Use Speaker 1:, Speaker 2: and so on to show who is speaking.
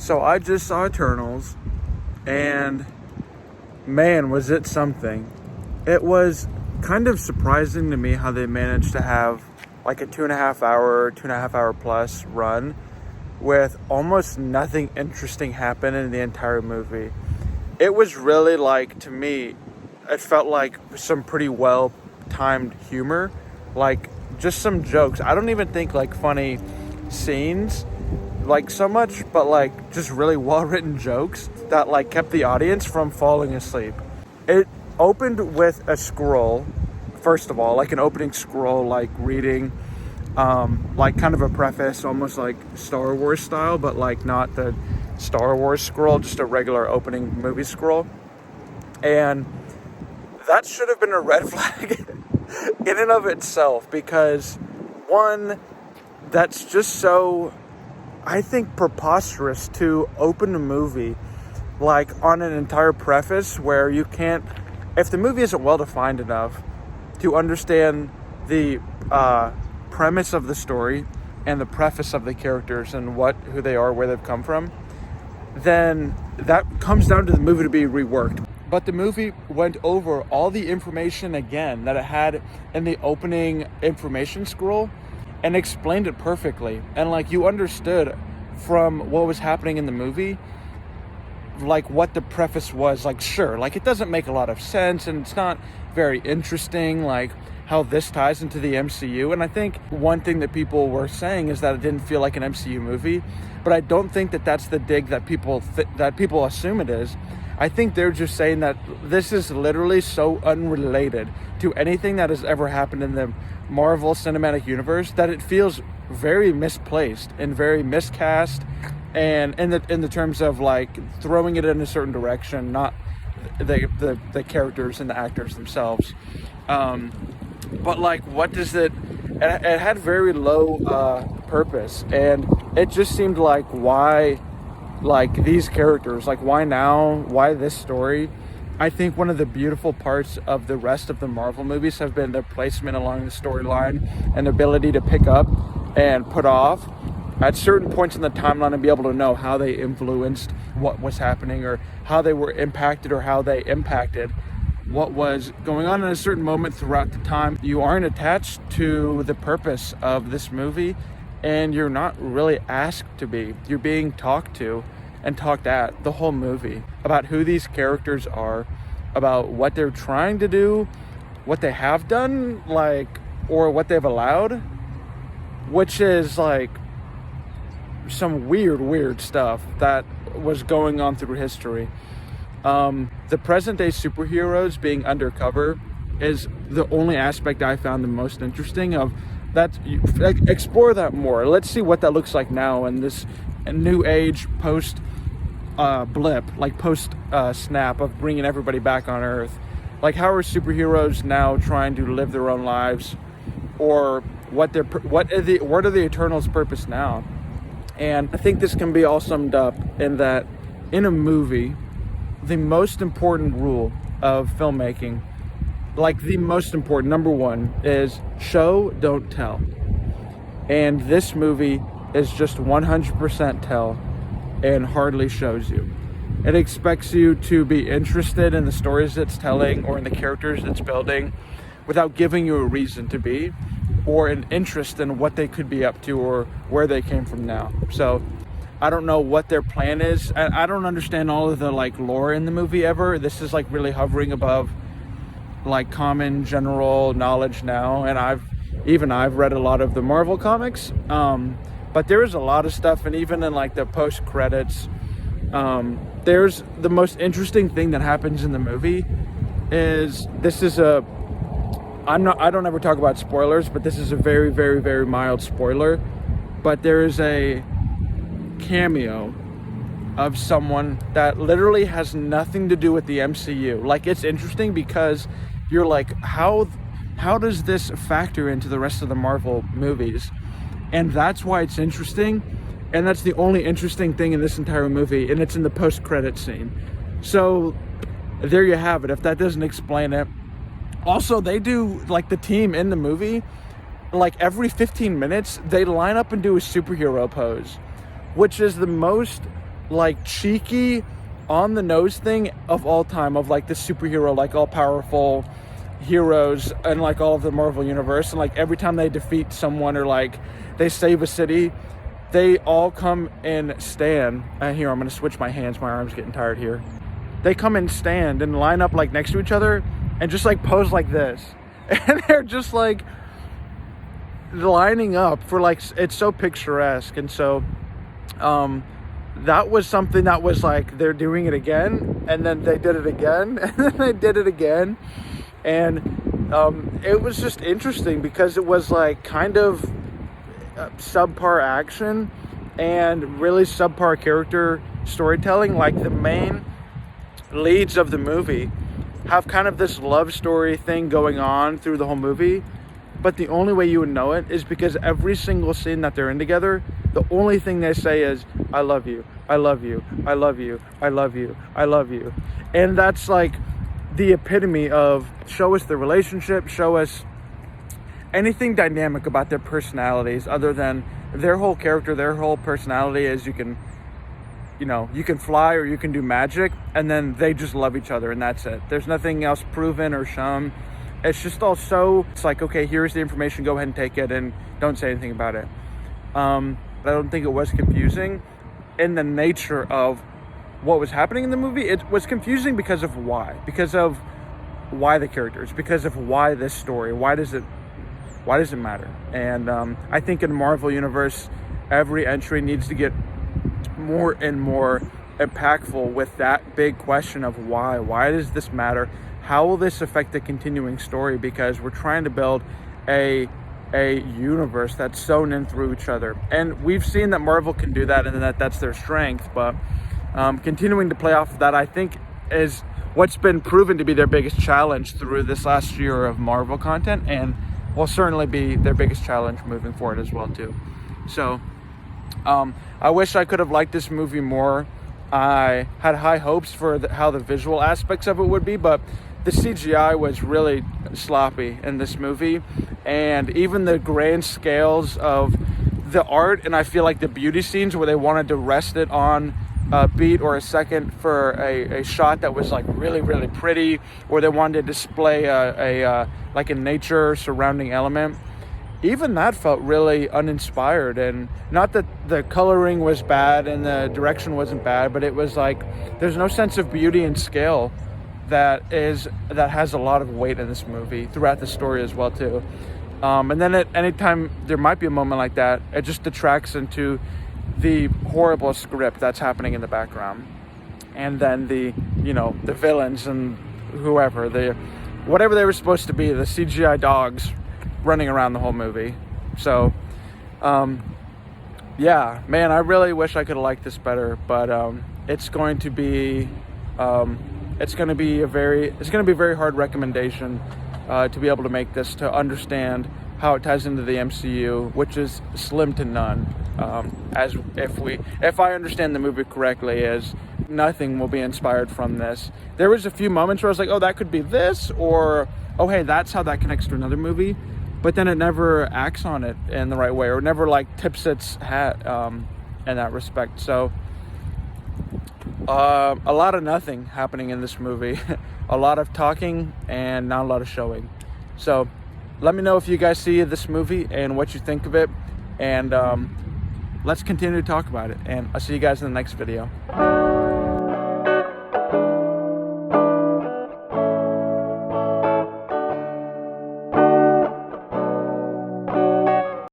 Speaker 1: So I just saw Eternals, and man, was it something. It was kind of surprising to me how they managed to have like a 2.5 hour plus run with almost nothing interesting happen in the entire movie. It was really like, to me, it felt like some pretty well timed humor, like just some jokes. I don't even think like funny scenes like so much, but like just really well written jokes that like kept the audience from falling asleep. It opened with a scroll, first of all, like an opening scroll, like reading like kind of a preface, almost like Star Wars style, but like not the Star Wars scroll, just a regular opening movie scroll. And that should have been a red flag in and of itself, because one, that's just so, I think, preposterous to open a movie like on an entire preface where you can't, if the movie isn't well defined enough to understand the premise of the story and the preface of the characters and who they are, where they've come from, then that comes down to the movie to be reworked. But the movie went over all the information again that it had in the opening information scroll and explained it perfectly. And like you understood from what was happening in the movie, like what the preface was. Like, sure, like it doesn't make a lot of sense and it's not very interesting, like how this ties into the MCU. And I think one thing that people were saying is that it didn't feel like an MCU movie, but I don't think that that's the dig that people assume it is. I think they're just saying that this is literally so unrelated to anything that has ever happened in the Marvel Cinematic Universe that it feels very misplaced and very miscast, and in the terms of like throwing it in a certain direction, not the characters and the actors themselves. But like, what does it had very low purpose, and it just seemed like, why, like these characters, like why now, why this story? I think one of the beautiful parts of the rest of the Marvel movies have been their placement along the storyline and the ability to pick up and put off at certain points in the timeline and be able to know how they influenced what was happening, or how they were impacted, or how they impacted what was going on in a certain moment throughout the time. You aren't attached to the purpose of this movie, and you're not really asked to be. You're being talked to and talked at the whole movie about who these characters are, about what they're trying to do, what they have done, like, or what they've allowed, which is like some weird stuff that was going on through history. The present day superheroes being undercover is the only aspect I found the most interesting of that. Explore that more. Let's see what that looks like now in this new age post blip, like post snap of bringing everybody back on Earth. Like, how are superheroes now trying to live their own lives, or what are the Eternals' purpose now? And I think this can be all summed up in that in a movie, the most important rule of filmmaking, like the most important, number one, is show, don't tell. And this movie is just 100% tell and hardly shows you. It expects you to be interested in the stories it's telling or in the characters it's building without giving you a reason to be, or an interest in what they could be up to or where they came from now. So I don't know what their plan is. I don't understand all of the like lore in the movie ever. This is like really hovering above like common general knowledge now, and I've read a lot of the Marvel comics, but there is a lot of stuff, and even in like the post credits, there's the most interesting thing that happens in the movie is I don't ever talk about spoilers, but this is a very, very, very mild spoiler, but there is a cameo of someone that literally has nothing to do with the MCU. Like, it's interesting because you're like, how does this factor into the rest of the Marvel movies? And that's why it's interesting, and that's the only interesting thing in this entire movie, and it's in the post-credit scene. So there you have it, if that doesn't explain it. Also, they do, like, the team in the movie, like every 15 minutes they line up and do a superhero pose, which is the most like cheeky on the nose thing of all time, of like the superhero, like all powerful heroes and like all of the Marvel universe, and like every time they defeat someone or like they save a city, they all come and stand. Here, I'm gonna switch my hands, my arm's getting tired here. They come and stand and line up like next to each other and just like pose like this, and they're just like lining up for like, it's so picturesque. And so that was something that was like, they're doing it again, and then they did it again, and then they did it again. And it was just interesting because it was like kind of subpar action and really subpar character storytelling. Like the main leads of the movie have kind of this love story thing going on through the whole movie, but the only way you would know it is because every single scene that they're in together, the only thing they say is, I love you, I love you, I love you, I love you, I love you. And that's like the epitome of, show us the relationship, show us anything dynamic about their personalities other than their whole character. Their whole personality is you can fly or you can do magic, and then they just love each other, and that's it. There's nothing else proven or shown. It's just all so, it's like, okay, here's the information, go ahead and take it and don't say anything about it. I don't think it was confusing in the nature of what was happening in the movie. It was confusing because of why the characters, because of why this story, why does it matter? And I think in the Marvel universe, every entry needs to get more and more impactful with that big question of why does this matter? How will this affect the continuing story? Because we're trying to build a universe that's sewn in through each other, and we've seen that Marvel can do that, and that's their strength. But continuing to play off of that, I think, is what's been proven to be their biggest challenge through this last year of Marvel content, and will certainly be their biggest challenge moving forward as well too. So I wish I could have liked this movie more. I had high hopes for how the visual aspects of it would be, but the CGI was really sloppy in this movie, and even the grand scales of the art, and I feel like the beauty scenes where they wanted to rest it on a beat or a second for a shot that was like really, really pretty, or they wanted to display a nature surrounding element, even that felt really uninspired. And not that the coloring was bad and the direction wasn't bad, but it was like there's no sense of beauty and scale that has a lot of weight in this movie throughout the story as well too. And then at any time there might be a moment like that, it just detracts into the horrible script that's happening in the background, and then the villains and whatever they were supposed to be, the CGI dogs running around the whole movie. So yeah, man, I really wish I could have liked this better, but it's going to be a very hard recommendation to be able to make this, to understand how it ties into the MCU, which is slim to none. As if I understand the movie correctly, is nothing will be inspired from this. There was a few moments where I was like, oh, that could be this, or oh, hey, that's how that connects to another movie, but then it never acts on it in the right way, or never like tips its hat in that respect. So a lot of nothing happening in this movie. A lot of talking and not a lot of showing. So let me know if you guys see this movie and what you think of it, and let's continue to talk about it, and I'll see you guys in the next video.